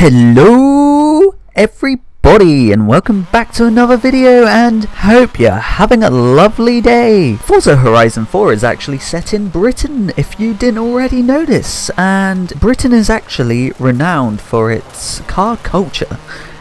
Hello everybody and welcome back to another video, and hope you're having a lovely day. Forza Horizon 4 is actually set in Britain, if you didn't already notice, and Britain is actually renowned for its car culture.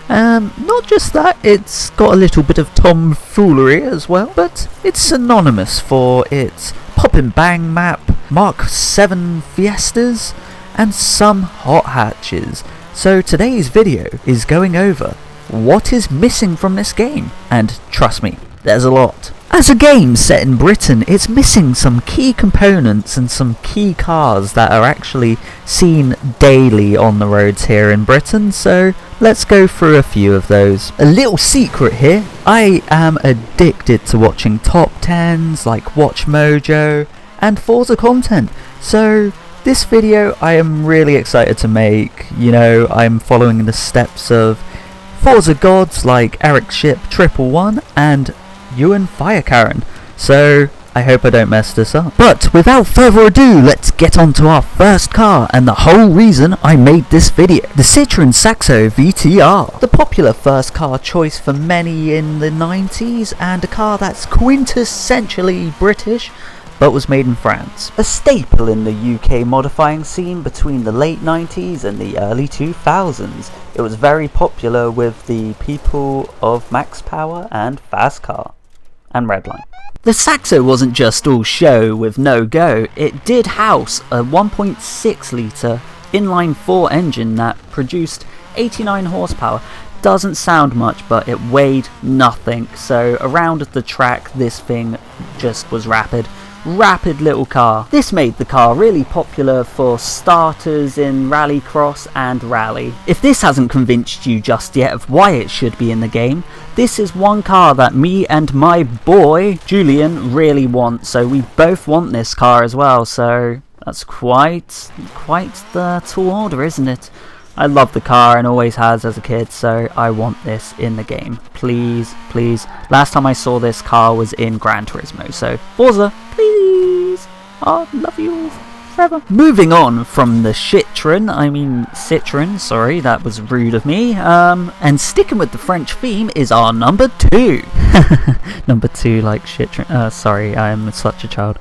Not just that, it's got a little bit of tomfoolery as well, but it's synonymous for its pop and bang map, Mark 7 Fiestas, and some hot hatches. So today's video is going over what is missing from this game, and trust me, there's a lot. As a game set in Britain, it's missing some key components and some key cars that are actually seen daily on the roads here in Britain, so let's go through a few of those. A little secret here, I am addicted to watching top 10s like Watch Mojo and Forza content, so this video I am really excited to make. You know, I'm following the steps of Forza gods like Eric Ship 111 and Ewan Firecaren, so I hope I don't mess this up. But without further ado, let's get on to our first car and the whole reason I made this video. The Citroen Saxo VTR. The popular first car choice for many in the 90s, and a car that's quintessentially British but was made in France. A staple in the UK modifying scene between the late 90s and the early 2000s. It was very popular with the people of Max Power and Fast Car and Redline. The Saxo wasn't just all show with no go, it did house a 1.6 litre inline-4 engine that produced 89 horsepower. Doesn't sound much, but it weighed nothing, so around the track this thing just was rapid little car. This made the car really popular for starters in rallycross and rally. If this hasn't convinced you just yet of why it should be in the game, this is one car that me and my boy Julian really want, so we both want this car as well, so that's quite the tall order, isn't it? I love the car and always has as a kid, so I want this in the game. Please, please. Last time I saw this car was in Gran Turismo, so Forza, please. I love you all forever. Moving on from the Citroen, sorry, that was rude of me. And sticking with the French theme is our number 2. Number 2 like Citroen. Sorry, I am such a child.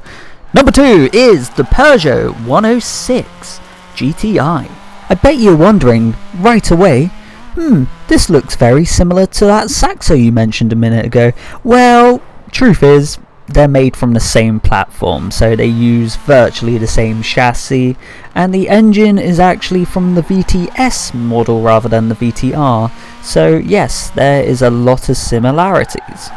Number 2 is the Peugeot 106 GTI. I bet you're wondering right away, this looks very similar to that Saxo you mentioned a minute ago. Well, truth is, they're made from the same platform, so they use virtually the same chassis, and the engine is actually from the VTS model rather than the VTR, so yes, there is a lot of similarities.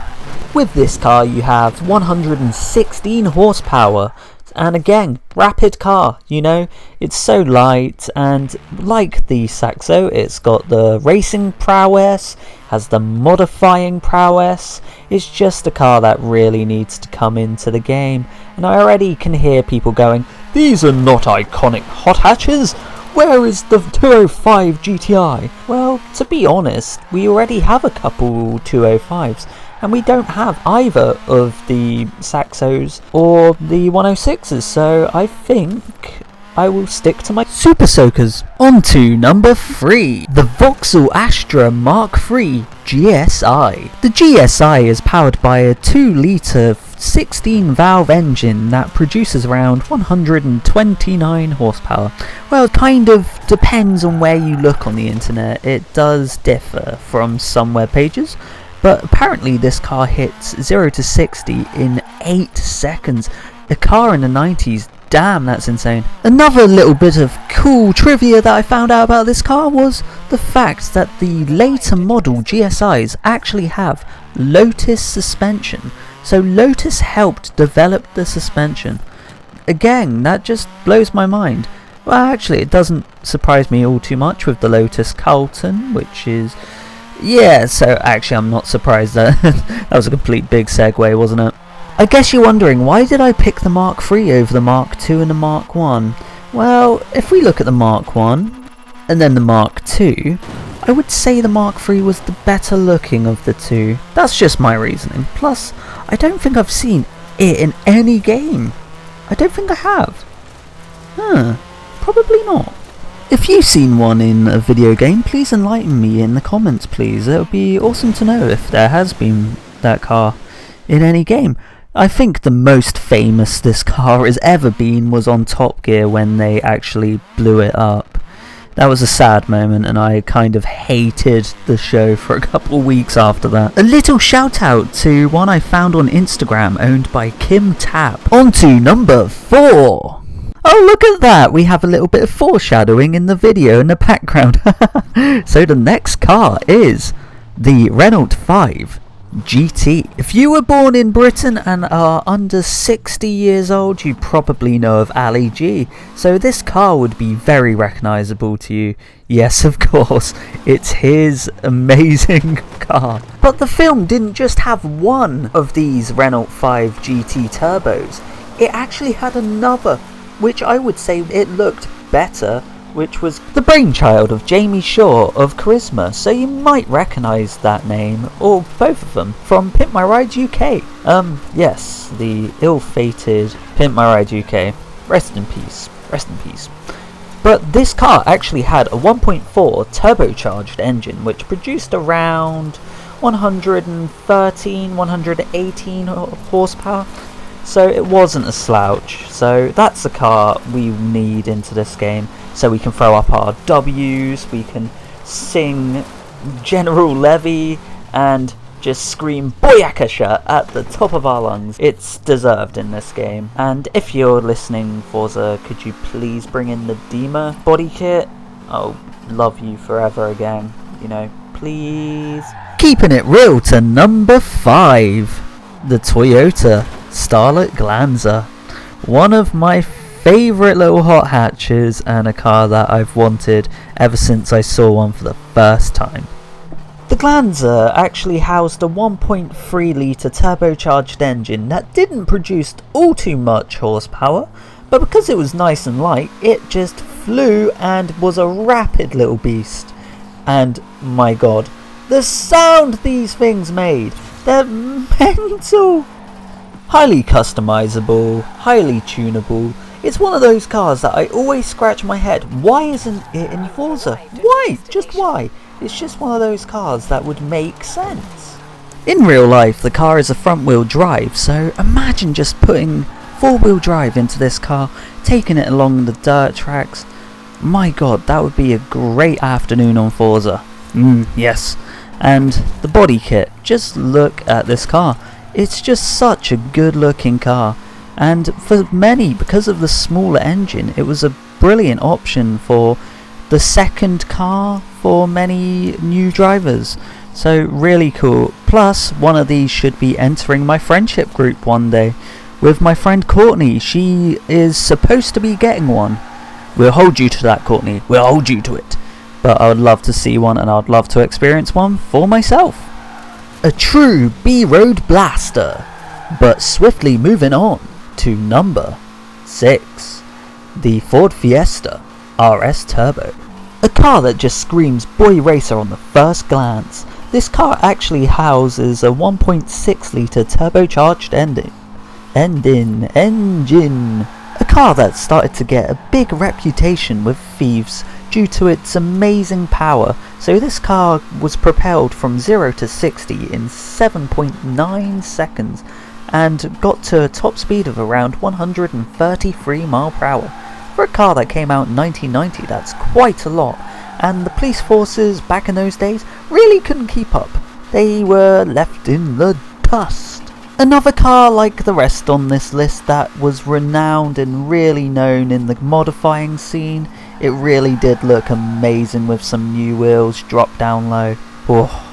With this car you have 116 horsepower, and again, rapid car, you know, it's so light, and like the Saxo, it's got the racing prowess, has the modifying prowess. It's just a car that really needs to come into the game, and I already can hear people going, these are not iconic hot hatches, where is the 205 GTI? Well, to be honest, we already have a couple 205s, and we don't have either of the Saxos or the 106s, so I think I will stick to my Super Soakers. On to number 3, the Vauxhall Astra Mark III GSI. The GSI is powered by a 2 litre 16 valve engine that produces around 129 horsepower. Well, it kind of depends on where you look on the internet. It does differ from some web pages, but apparently this car hits 0 to 60 in 8 seconds. A car in the 90s, damn, that's insane. Another little bit of cool trivia that I found out about this car was the fact that the later model GSIs actually have Lotus suspension. So Lotus helped develop the suspension. Again, that just blows my mind. Well, actually, it doesn't surprise me all too much with the Lotus Carlton, which is... yeah, so actually I'm not surprised that that was a complete big segue, wasn't it? I guess you're wondering, why did I pick the Mark III over the Mark II and the Mark I? Well, if we look at the Mark I and then the Mark II, I would say the Mark III was the better looking of the two. That's just my reasoning. Plus, I don't think I've seen it in any game. I don't think I have. Probably not. If you've seen one in a video game, please enlighten me in the comments, please. It would be awesome to know if there has been that car in any game. I think the most famous this car has ever been was on Top Gear when they actually blew it up. That was a sad moment, and I kind of hated the show for a couple of weeks after that. A little shout out to one I found on Instagram owned by Kim Tap. On to number 4. Oh, look at that! We have a little bit of foreshadowing in the video in the background. So the next car is the Renault 5 GT. If you were born in Britain and are under 60 years old, you probably know of Ali G. So this car would be very recognisable to you. Yes, of course, it's his amazing car. But the film didn't just have one of these Renault 5 GT turbos. It actually had another, which I would say it looked better, which was the brainchild of Jamie Shaw of Charisma, so you might recognise that name, or both of them, from Pimp My Ride UK. Yes, the ill-fated Pimp My Ride UK. Rest in peace, rest in peace. But this car actually had a 1.4 turbocharged engine, which produced around 113, 118 horsepower. So it wasn't a slouch. So that's the car we need into this game. So we can throw up our W's, we can sing General Levy, and just scream Boyakasha at the top of our lungs. It's deserved in this game. And if you're listening, Forza, could you please bring in the Dima body kit? Oh, love you forever again. You know, please. Keeping it real to number 5. The Toyota Starlet GLanza. One of my favourite little hot hatches, and a car that I've wanted ever since I saw one for the first time. The GLanza actually housed a 1.3 litre turbocharged engine that didn't produce all too much horsepower, but because it was nice and light, it just flew and was a rapid little beast. And my god, the sound these things made, they're mental! Highly customizable, highly tunable. It's one of those cars that I always scratch my head. Why isn't it in Forza? Why? Just why? It's just one of those cars that would make sense. In real life, the car is a front wheel drive, so imagine just putting 4-wheel drive into this car, taking it along the dirt tracks. My god, that would be a great afternoon on Forza. Yes. And the body kit. Just look at this car. It's just such a good looking car, and for many, because of the smaller engine, it was a brilliant option for the second car for many new drivers. So really cool. Plus, one of these should be entering my friendship group one day with my friend Courtney. She is supposed to be getting one. We'll hold you to that, Courtney. We'll hold you to it. But I would love to see one, and I'd love to experience one for myself. A true B-road blaster. But swiftly moving on to number 6. The Ford Fiesta RS Turbo. A car that just screams boy racer on the first glance. This car actually houses a 1.6 litre turbocharged engine. A car that started to get a big reputation with thieves due to its amazing power. So this car was propelled from 0 to 60 in 7.9 seconds and got to a top speed of around 133 mph. For a car that came out in 1990, that's quite a lot, and the police forces back in those days really couldn't keep up. They were left in the dust. Another car like the rest on this list that was renowned and really known in the modifying scene. It really did look amazing with some new wheels, drop down low. Oh,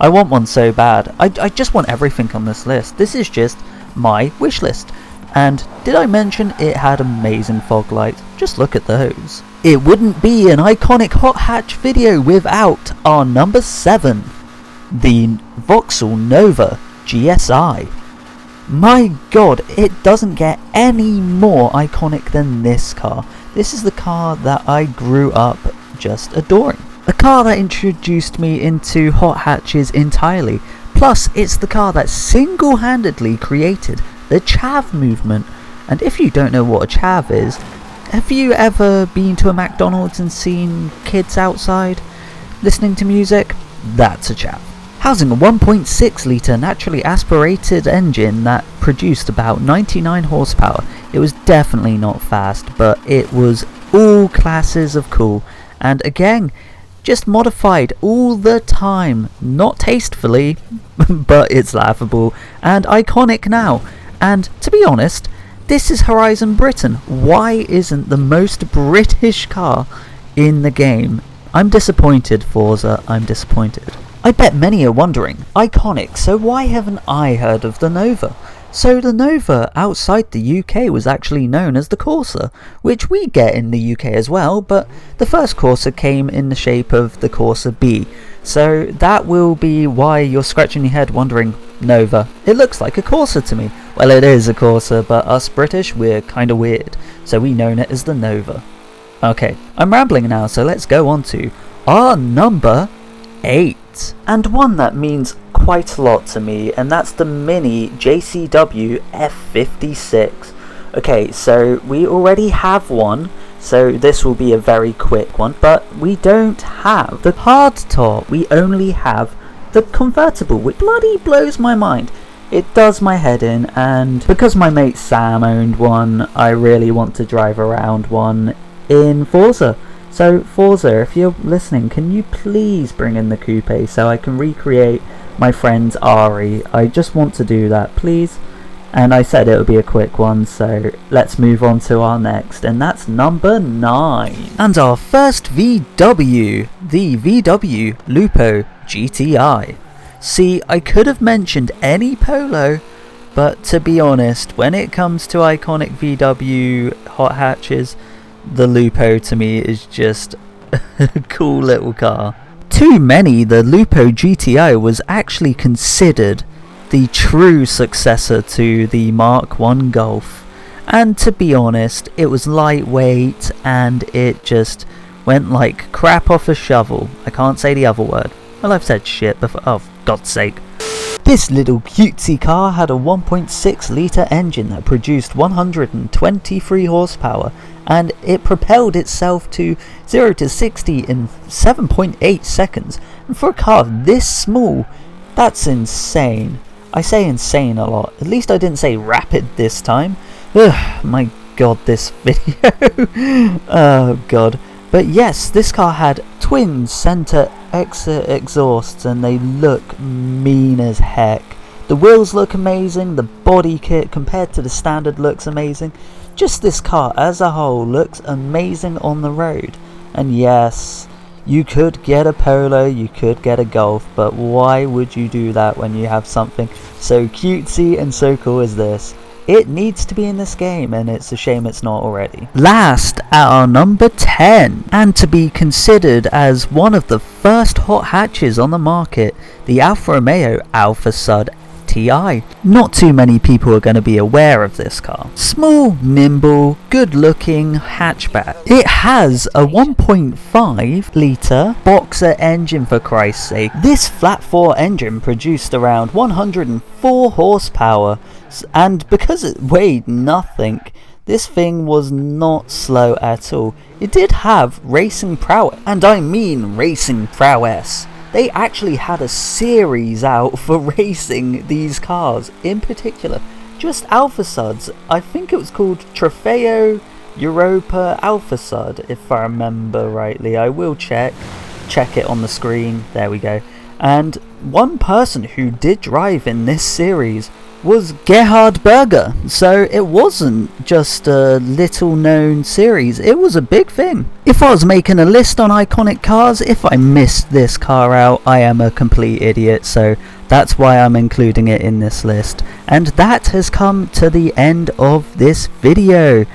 I want one so bad. I just want everything on this list. This is just my wish list. And did I mention it had amazing fog lights? Just look at those. It wouldn't be an iconic hot hatch video without our number 7. The Vauxhall Nova GSI. My god, it doesn't get any more iconic than this car. This is the car that I grew up just adoring. A car that introduced me into hot hatches entirely. Plus, it's the car that single-handedly created the chav movement. And if you don't know what a chav is, Have you ever been to a McDonald's and seen kids outside listening to music? That's a chap. Housing a 1.6 litre naturally aspirated engine that produced about 99 horsepower. It was definitely not fast, but it was all classes of cool, and again, just modified all the time, not tastefully, but it's laughable and iconic now. And to be honest, this is Horizon Britain. Why isn't the most British car in the game? I'm disappointed, Forza, I'm disappointed. I bet many are wondering, iconic, so why haven't I heard of the Nova? So the Nova outside the UK was actually known as the Corsa, which we get in the UK as well, but the first Corsa came in the shape of the Corsa B. So that will be why you're scratching your head wondering, Nova, it looks like a Corsa to me. Well, it is a Corsa, but us British, we're kinda weird, so we known it as the Nova. Okay, I'm rambling now, so let's go on to our number 8. And one that means quite a lot to me, and that's the mini JCW F56. Okay, so we already have one, so this will be a very quick one, but we don't have the hardtop, we only have the convertible, which bloody blows my mind. It does my head in, and because my mate Sam owned one, I really want to drive around one in Forza. So Forza, if you're listening, can you please bring in the coupe so I can recreate my friend's Ari? I just want to do that, please. And I said it would be a quick one, so let's move on to our next, and that's number 9. And our first VW, the VW Lupo GTI. See, I could have mentioned any Polo, but to be honest, when it comes to iconic VW hot hatches, the Lupo to me is just a cool little car. To many, the Lupo GTI was actually considered the true successor to the Mark I Golf. And to be honest, it was lightweight and it just went like crap off a shovel. I can't say the other word. Well, I've said shit before. Oh, for God's sake. This little cutesy car had a 1.6 litre engine that produced 123 horsepower, and it propelled itself to 0 to 60 in 7.8 seconds. And for a car this small, that's insane. I say insane a lot. At least I didn't say rapid this time. Ugh, my god, this video. Oh god. But yes, this car had twin centre exit exhausts and they look mean as heck. The wheels look amazing, the body kit compared to the standard looks amazing. Just this car as a whole looks amazing on the road. And yes, you could get a Polo, you could get a Golf, but why would you do that when you have something so cutesy and so cool as this? It needs to be in this game, and it's a shame it's not already. Last at our number 10, and to be considered as one of the first hot hatches on the market, the Alfa Romeo Alfa Sud Ti. Not too many people are going to be aware of this car. Small, nimble, good looking hatchback. It has a 1.5 litre boxer engine, for Christ's sake. This flat 4 engine produced around 104 horsepower, and because it weighed nothing, this thing was not slow at all. It did have racing prowess, and I mean racing prowess. They actually had a series out for racing these cars, in particular just Alfa Suds. I think it was called Trofeo Europa Alfa Sud, if I remember rightly. I will check it on the screen. There we go. And one person who did drive in this series was Gerhard Berger, so it wasn't just a little known series, it was a big thing. If I was making a list on iconic cars, if I missed this car out, I am a complete idiot, so that's why I'm including it in this list. And that has come to the end of this video.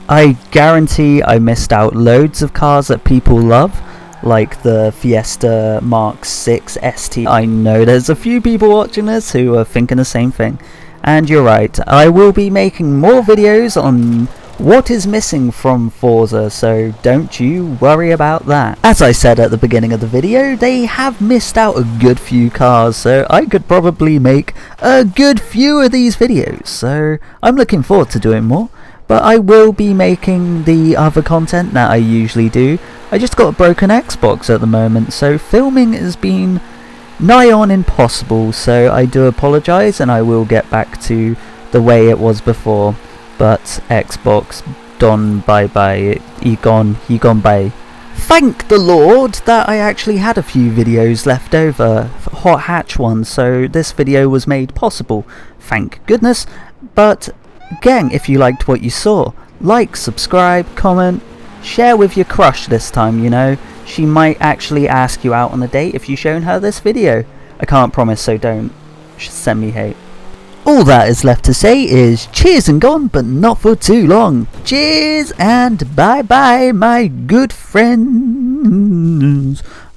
I guarantee I missed out loads of cars that people love, like the Fiesta Mark 6 ST. I know there's a few people watching this who are thinking the same thing, and you're right, I will be making more videos on what is missing from Forza, so don't you worry about that. As I said at the beginning of the video, they have missed out a good few cars, so I could probably make a good few of these videos, so I'm looking forward to doing more. but I will be making the other content that I usually do. I just got a broken Xbox at the moment, so filming has been nigh on impossible, so I do apologise, and I will get back to the way it was before. But Xbox, done, bye bye, he gone bye. Thank the Lord that I actually had a few videos left over, hot hatch ones, so this video was made possible, thank goodness. But gang, if you liked what you saw, like, subscribe, comment, share with your crush this time, you know. She might actually ask you out on a date if you've shown her this video. I can't promise, so don't send me hate. All that is left to say is cheers and gone, but not for too long. Cheers and bye bye, my good friends.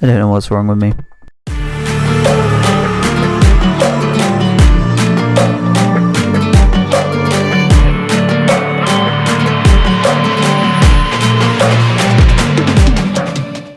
I don't know what's wrong with me.